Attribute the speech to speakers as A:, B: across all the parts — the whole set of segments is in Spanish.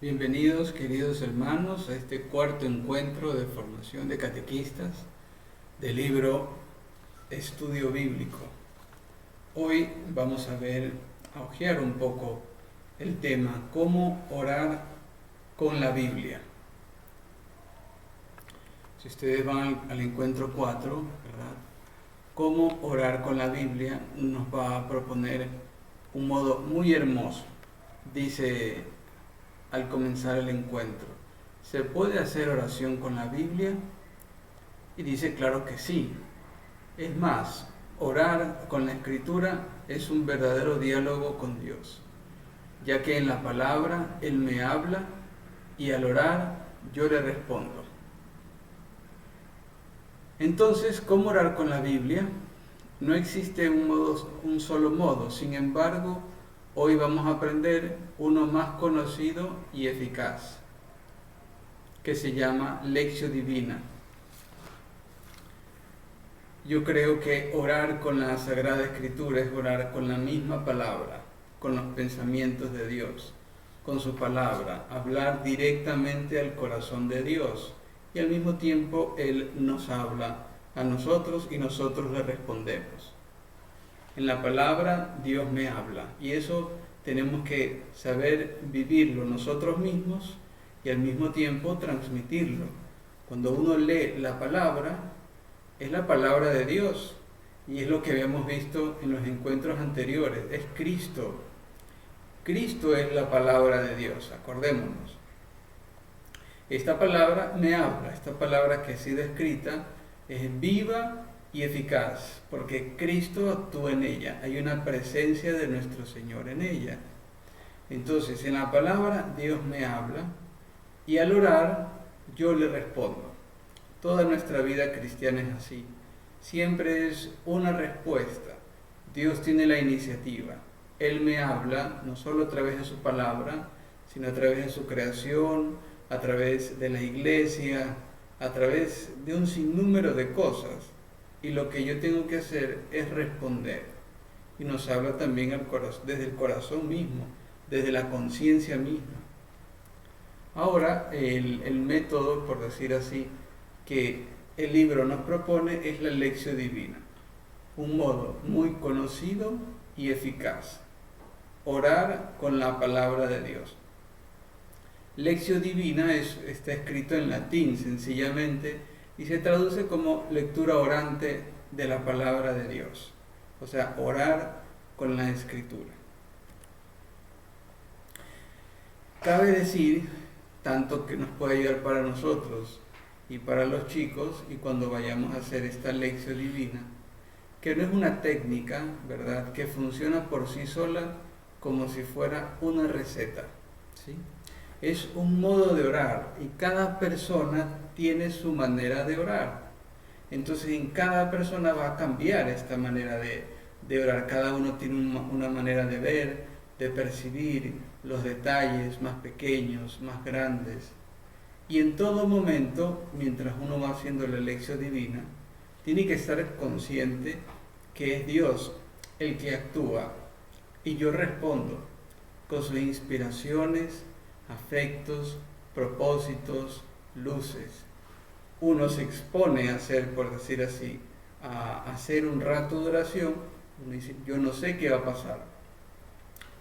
A: Bienvenidos, queridos hermanos, a este cuarto encuentro de formación de catequistas del libro Estudio Bíblico. Hoy vamos a hojear un poco el tema, cómo orar con la Biblia. Si ustedes van al encuentro 4, ¿verdad? Cómo orar con la Biblia nos va a proponer un modo muy hermoso. Dice al comenzar el encuentro, ¿se puede hacer oración con la Biblia? Y dice, claro que sí. Es más, orar con la Escritura es un verdadero diálogo con Dios, ya que en la palabra Él me habla y al orar yo le respondo. Entonces, ¿cómo orar con la Biblia? No existe un solo modo, sin embargo, hoy vamos a aprender uno más conocido y eficaz, que se llama Lectio Divina. Yo creo que orar con la Sagrada Escritura es orar con la misma palabra, con los pensamientos de Dios, con su palabra, hablar directamente al corazón de Dios y al mismo tiempo Él nos habla a nosotros y nosotros le respondemos. En la palabra Dios me habla y eso tenemos que saber vivirlo nosotros mismos y al mismo tiempo transmitirlo. Cuando uno lee la palabra, es la palabra de Dios y es lo que habíamos visto en los encuentros anteriores, es Cristo. Cristo es la palabra de Dios, acordémonos. Esta palabra me habla, esta palabra que ha sido escrita es viva y eficaz, porque Cristo actúa en ella, hay una presencia de nuestro Señor en ella. Entonces, en la palabra Dios me habla y al orar yo le respondo. Toda nuestra vida cristiana es así, siempre es una respuesta. Dios tiene la iniciativa, Él me habla no solo a través de su palabra, sino a través de su creación, a través de la iglesia, a través de un sinnúmero de cosas. Y lo que yo tengo que hacer es responder. Y nos habla también desde el corazón mismo, desde la conciencia misma. Ahora, el método, por decir así, que el libro nos propone es la Lectio Divina. Un modo muy conocido y eficaz. Orar con la palabra de Dios. Lectio Divina está escrito en latín, sencillamente, y se traduce como lectura orante de la palabra de Dios, o sea, orar con la Escritura. Cabe decir, tanto que nos puede ayudar para nosotros y para los chicos, y cuando vayamos a hacer esta Lectio Divina, que no es una técnica, ¿verdad?, que funciona por sí sola como si fuera una receta, ¿sí? Es un modo de orar y cada persona tiene su manera de orar. Entonces en cada persona va a cambiar esta manera de orar. Cada uno tiene una manera de ver, de percibir los detalles más pequeños, más grandes. Y en todo momento, mientras uno va haciendo la Lectio Divina, tiene que estar consciente que es Dios el que actúa y yo respondo con sus inspiraciones, afectos, propósitos, luces. Uno se expone a hacer, por decir así, a hacer un rato de oración. Uno dice, yo no sé qué va a pasar,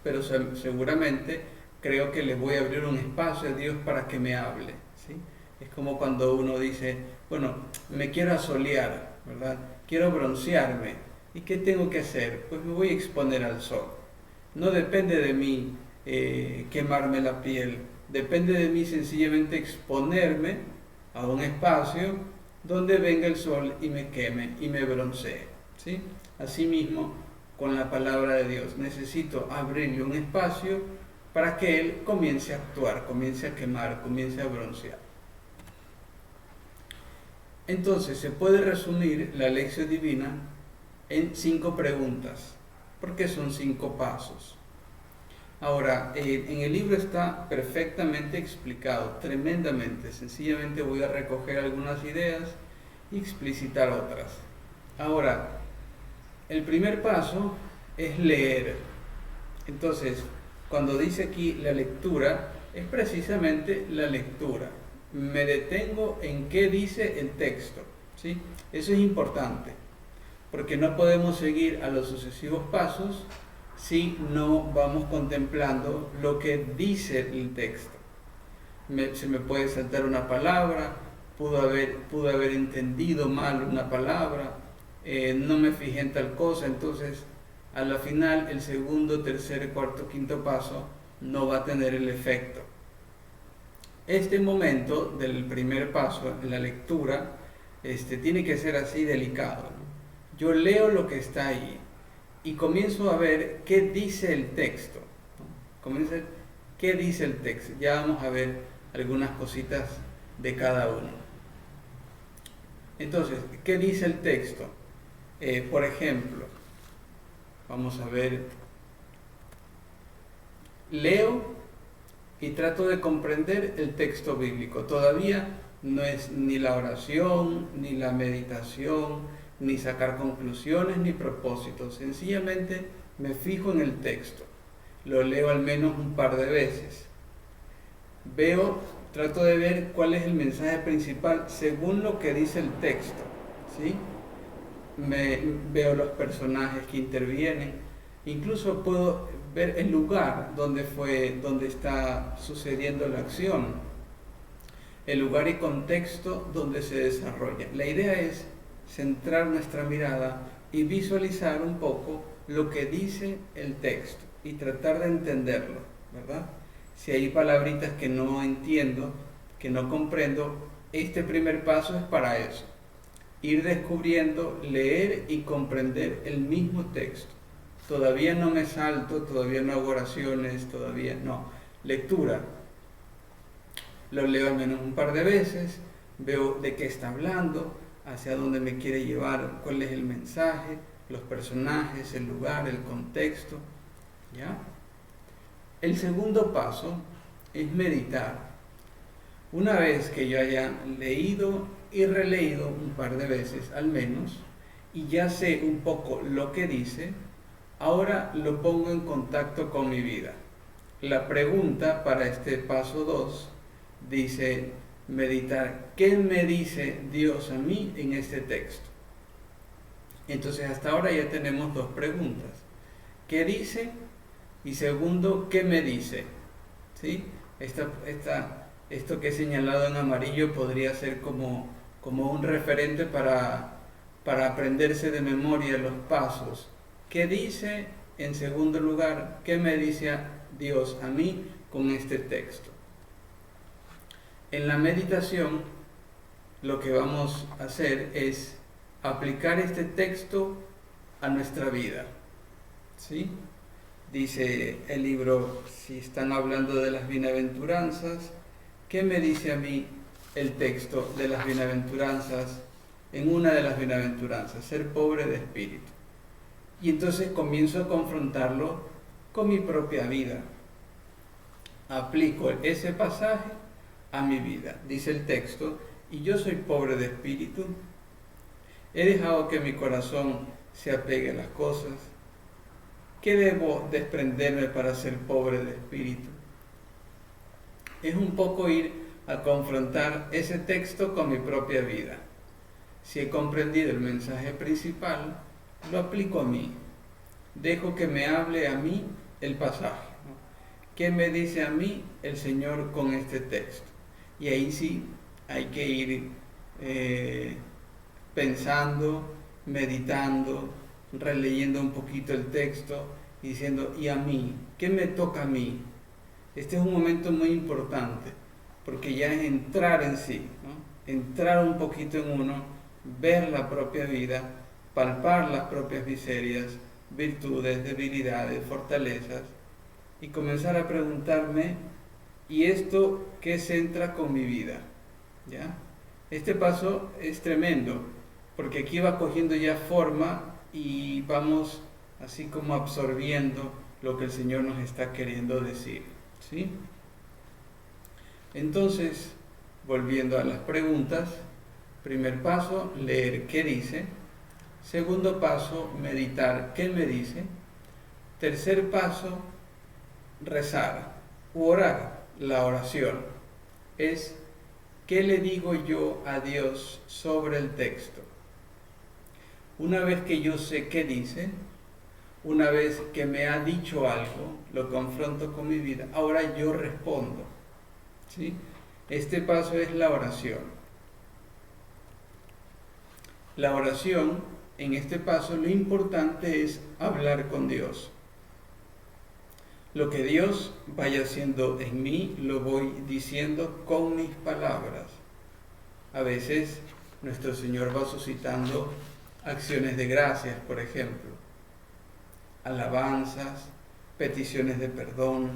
A: pero seguramente creo que le voy a abrir un espacio a Dios para que me hable, ¿sí? Es como cuando uno dice, bueno, me quiero asolear, ¿verdad? Quiero broncearme. ¿Y qué tengo que hacer? Pues me voy a exponer al sol. No depende de mí quemarme la piel, depende de mí sencillamente exponerme a un espacio donde venga el sol y me queme y me broncee, ¿sí? Asimismo, con la palabra de Dios, necesito abrirle un espacio para que Él comience a actuar, comience a quemar, comience a broncear. Entonces, se puede resumir la Lectio Divina en 5 preguntas, porque son 5 pasos. Ahora, en el libro está perfectamente explicado, tremendamente. Sencillamente voy a recoger algunas ideas y explicitar otras. Ahora, el primer paso es leer. Entonces, cuando dice aquí la lectura, es precisamente la lectura. Me detengo en qué dice el texto, ¿sí? Eso es importante, porque no podemos seguir a los sucesivos pasos si no vamos contemplando lo que dice el texto. Se me puede saltar una palabra, pude haber entendido mal una palabra, no me fijé en tal cosa, entonces a la final el segundo, tercer, cuarto, quinto paso no va a tener el efecto. Este momento del primer paso en la lectura tiene que ser así delicado, ¿no? Yo leo lo que está ahí y comienzo a ver qué dice el texto, ¿no? ¿Qué dice el texto? Ya vamos a ver algunas cositas de cada uno. Entonces, ¿qué dice el texto? Por ejemplo, vamos a ver, leo y trato de comprender el texto bíblico. Todavía no es ni la oración, ni la meditación, ni sacar conclusiones, ni propósitos. Sencillamente me fijo en el texto. Lo leo al menos un par de veces. Trato de ver cuál es el mensaje principal según lo que dice el texto, ¿sí? Veo los personajes que intervienen, incluso puedo ver el lugar donde está sucediendo la acción, el lugar y contexto donde se desarrolla. La idea es centrar nuestra mirada y visualizar un poco lo que dice el texto y tratar de entenderlo, ¿verdad? Si hay palabritas que no entiendo, que no comprendo, este primer paso es para eso. Ir descubriendo, leer y comprender el mismo texto. Todavía no me salto, todavía no hago oraciones, todavía no. Lectura. Lo leo al menos un par de veces, veo de qué está hablando, hacia dónde me quiere llevar, cuál es el mensaje, los personajes, el lugar, el contexto, ¿ya? El segundo paso es meditar. Una vez que yo haya leído y releído un par de veces al menos, y ya sé un poco lo que dice, ahora lo pongo en contacto con mi vida. La pregunta para este paso 2 dice, meditar, ¿qué me dice Dios a mí en este texto? Entonces hasta ahora ya tenemos dos preguntas. ¿Qué dice? Y segundo, ¿qué me dice? ¿Sí? Esto que he señalado en amarillo podría ser como un referente para aprenderse de memoria los pasos. ¿Qué dice? En segundo lugar, ¿qué me dice Dios a mí con este texto? En la meditación, lo que vamos a hacer es aplicar este texto a nuestra vida, ¿sí? Dice el libro, si están hablando de las bienaventuranzas, ¿qué me dice a mí el texto de las bienaventuranzas? En una de las bienaventuranzas, ser pobre de espíritu. Y entonces comienzo a confrontarlo con mi propia vida. Aplico ese pasaje a mi vida. Dice el texto, y yo soy pobre de espíritu. He dejado que mi corazón se apegue a las cosas. ¿Qué debo desprenderme para ser pobre de espíritu? Es un poco ir a confrontar ese texto con mi propia vida. Si he comprendido el mensaje principal, lo aplico a mí. Dejo que me hable a mí el pasaje, ¿no? ¿Qué me dice a mí el Señor con este texto? Y ahí sí hay que ir pensando, meditando, releyendo un poquito el texto y diciendo, ¿y a mí? ¿Qué me toca a mí? Este es un momento muy importante, porque ya es entrar en sí, ¿no? Entrar un poquito en uno, ver la propia vida, palpar las propias miserias, virtudes, debilidades, fortalezas, y comenzar a preguntarme, ¿y esto qué se entra con mi vida? ¿Ya? Este paso es tremendo, porque aquí va cogiendo ya forma y vamos así como absorbiendo lo que el Señor nos está queriendo decir, ¿sí? Entonces, volviendo a las preguntas, primer paso, leer qué dice. Segundo paso, meditar qué me dice. Tercer paso, rezar u orar. la oración es ¿qué le digo yo a Dios sobre el texto? Una vez que yo sé qué dice, una vez que me ha dicho algo, lo confronto con mi vida, ahora yo respondo. ¿Sí? Este paso es la oración. La oración, en este paso, lo importante es hablar con Dios. Lo que Dios vaya haciendo en mí, lo voy diciendo con mis palabras. A veces nuestro Señor va suscitando acciones de gracias, por ejemplo, alabanzas, peticiones de perdón,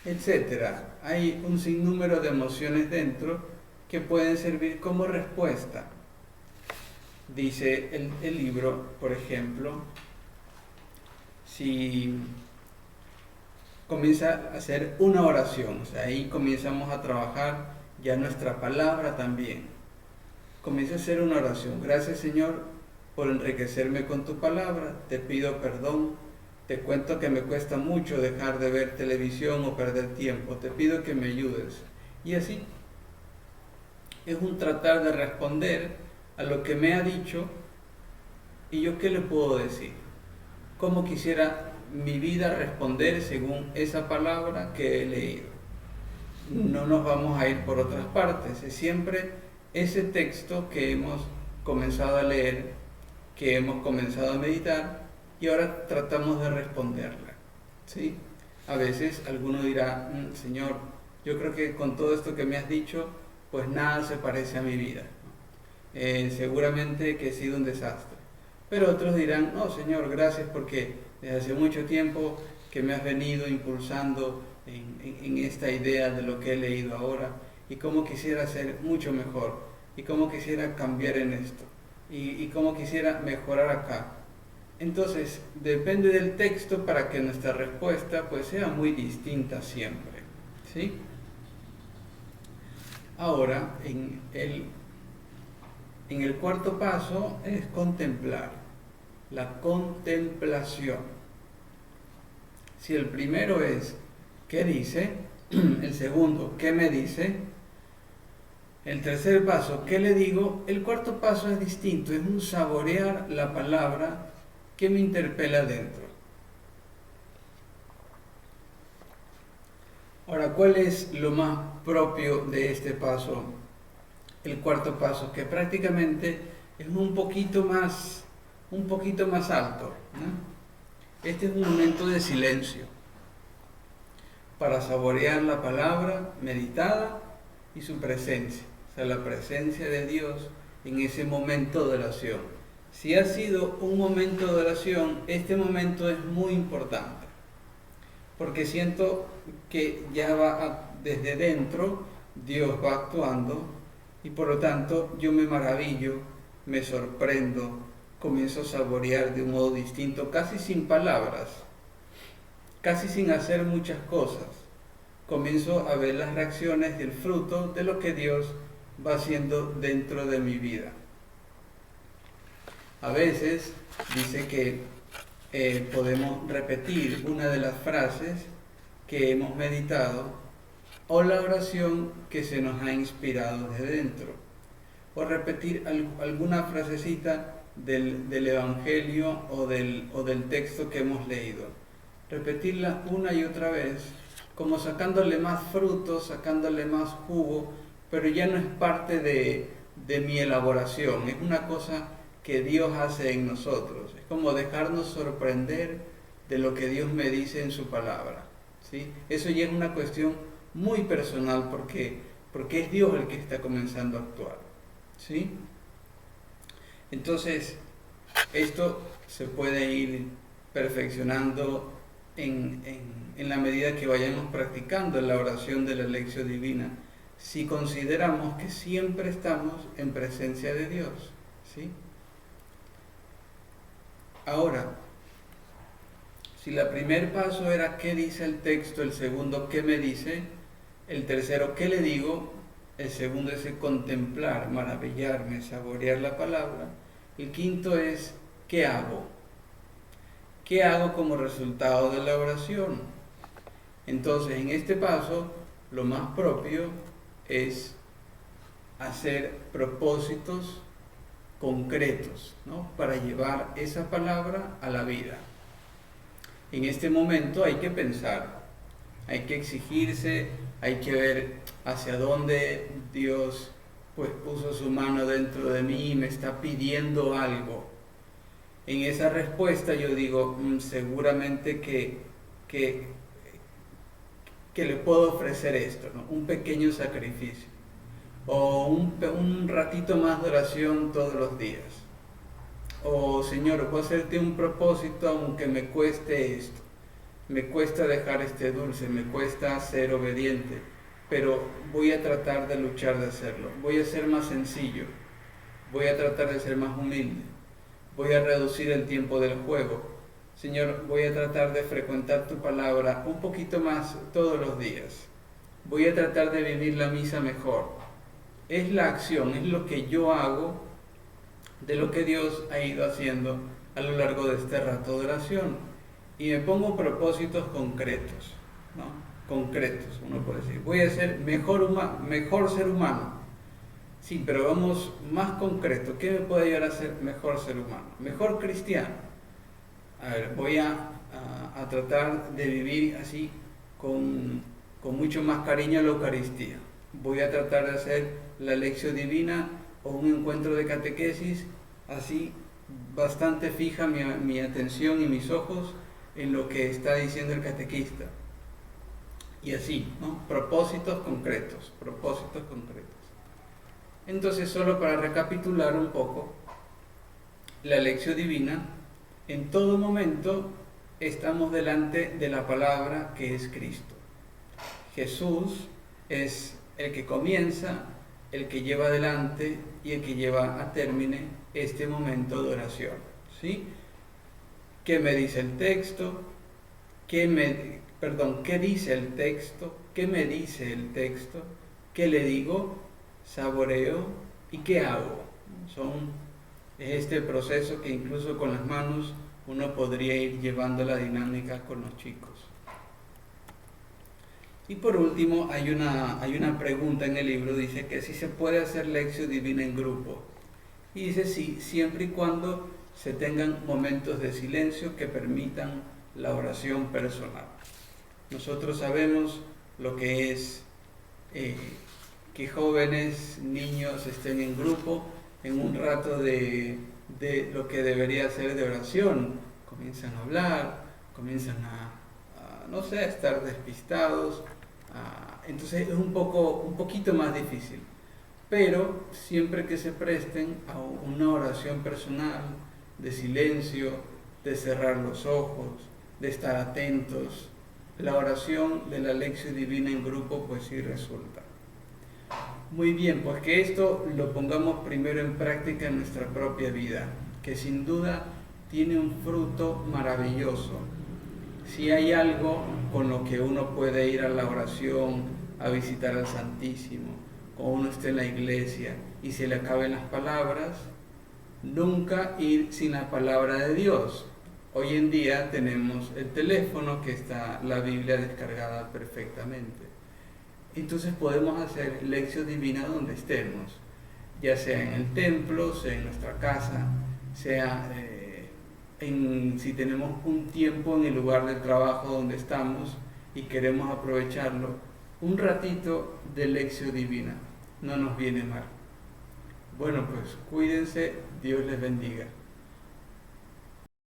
A: etc. Hay un sinnúmero de emociones dentro que pueden servir como respuesta. Dice el libro, por ejemplo, si comienza a hacer una oración, o sea, ahí comenzamos a trabajar ya nuestra palabra también. Comienza a hacer una oración. Gracias, Señor, por enriquecerme con tu palabra. Te pido perdón. Te cuento que me cuesta mucho dejar de ver televisión o perder tiempo. Te pido que me ayudes. Y así es un tratar de responder a lo que me ha dicho. ¿Y yo qué le puedo decir? ¿Cómo quisiera mi vida responder según esa palabra que he leído? No nos vamos a ir por otras partes. Es siempre ese texto que hemos comenzado a leer, que hemos comenzado a meditar, y ahora tratamos de responderla. ¿Sí? A veces alguno dirá, Señor, yo creo que con todo esto que me has dicho, pues nada se parece a mi vida. Seguramente que he sido un desastre. Pero otros dirán, no, Señor, gracias porque desde hace mucho tiempo que me has venido impulsando en esta idea de lo que he leído ahora, y cómo quisiera ser mucho mejor, y cómo quisiera cambiar en esto, y cómo quisiera mejorar acá. Entonces, depende del texto para que nuestra respuesta pues sea muy distinta siempre, ¿sí? Ahora, en el cuarto paso es contemplar, la contemplación. Si el primero es ¿qué dice? El segundo, ¿qué me dice? El tercer paso, ¿qué le digo? El cuarto paso es distinto, es un saborear la palabra que me interpela dentro. Ahora, ¿cuál es lo más propio de este paso? El cuarto paso, que prácticamente es un poquito más alto, ¿no? Este es un momento de silencio para saborear la palabra meditada y su presencia, o sea, la presencia de Dios en ese momento de oración. Si ha sido un momento de oración, este momento es muy importante, porque siento que ya desde dentro, Dios va actuando, y por lo tanto yo me maravillo, me sorprendo, comienzo a saborear de un modo distinto, casi sin palabras, casi sin hacer muchas cosas. Comienzo a ver las reacciones del fruto de lo que Dios va haciendo dentro de mi vida. A veces dice que podemos repetir una de las frases que hemos meditado, o la oración que se nos ha inspirado desde dentro, o repetir alguna frasecita del Evangelio o del texto que hemos leído. Repetirla una y otra vez, como sacándole más fruto, sacándole más jugo, pero ya no es parte de mi elaboración, es una cosa que Dios hace en nosotros. Es como dejarnos sorprender de lo que Dios me dice en su palabra, ¿sí? Eso ya es una cuestión muy personal porque es Dios el que está comenzando a actuar, ¿sí? Entonces, esto se puede ir perfeccionando en la medida que vayamos practicando la oración de la lección divina, si consideramos que siempre estamos en presencia de Dios, ¿sí? Ahora, si el primer paso era qué dice el texto, el segundo qué me dice, el tercero qué le digo, el segundo es el contemplar, maravillarme, saborear la palabra, el quinto es qué hago. ¿Qué hago como resultado de la oración? Entonces, en este paso, lo más propio es hacer propósitos concretos, ¿no?, para llevar esa palabra a la vida. En este momento hay que pensar, hay que exigirse, hay que ver hacia dónde Dios pues puso su mano dentro de mí y me está pidiendo algo. En esa respuesta yo digo, seguramente que le puedo ofrecer esto, ¿no?, un pequeño sacrificio, o un ratito más de oración todos los días, o Señor, voy a hacerte un propósito aunque me cueste esto, me cuesta dejar este dulce, me cuesta ser obediente, pero voy a tratar de luchar de hacerlo, voy a ser más sencillo, voy a tratar de ser más humilde, voy a reducir el tiempo del juego. Señor, voy a tratar de frecuentar tu palabra un poquito más todos los días. Voy a tratar de vivir la misa mejor. Es la acción, es lo que yo hago de lo que Dios ha ido haciendo a lo largo de este rato de oración. Y me pongo propósitos concretos, ¿no? Concretos, uno puede decir, voy a ser mejor ser humano. Sí, pero vamos más concreto. ¿Qué me puede ayudar a ser mejor ser humano? Mejor cristiano. A ver, voy a tratar de vivir así con mucho más cariño la Eucaristía. Voy a tratar de hacer la lección divina o un encuentro de catequesis así bastante fija mi atención y mis ojos en lo que está diciendo el catequista. Y así, ¿no? Propósitos concretos. Entonces, solo para recapitular un poco, la lección divina, en todo momento estamos delante de la palabra que es Cristo. Jesús es el que comienza, el que lleva adelante y el que lleva a término este momento de oración, ¿sí? ¿Qué me dice el texto? ¿Qué dice el texto? ¿Qué me dice el texto? ¿Qué le digo? Saboreo y ¿qué hago? Es este proceso que incluso con las manos uno podría ir llevando la dinámica con los chicos. Y por último hay una pregunta en el libro, dice que si se puede hacer lección divina en grupo. Y dice sí, siempre y cuando se tengan momentos de silencio que permitan la oración personal. Nosotros sabemos lo que es que jóvenes, niños estén en grupo en un rato de lo que debería ser de oración. Comienzan a hablar, comienzan a estar despistados. Entonces es un poquito más difícil. Pero siempre que se presten a una oración personal, de silencio, de cerrar los ojos, de estar atentos, la oración de la lección divina en grupo pues sí resulta. Muy bien, pues que esto lo pongamos primero en práctica en nuestra propia vida, que sin duda tiene un fruto maravilloso. Si hay algo con lo que uno puede ir a la oración, a visitar al Santísimo, cuando uno esté en la iglesia y se le acaben las palabras, nunca ir sin la palabra de Dios. Hoy en día tenemos el teléfono que está la Biblia descargada perfectamente. Entonces podemos hacer lección divina donde estemos, ya sea en el templo, sea en nuestra casa, sea si tenemos un tiempo en el lugar del trabajo donde estamos y queremos aprovecharlo, un ratito de lección divina no nos viene mal. Bueno, pues cuídense, Dios les bendiga.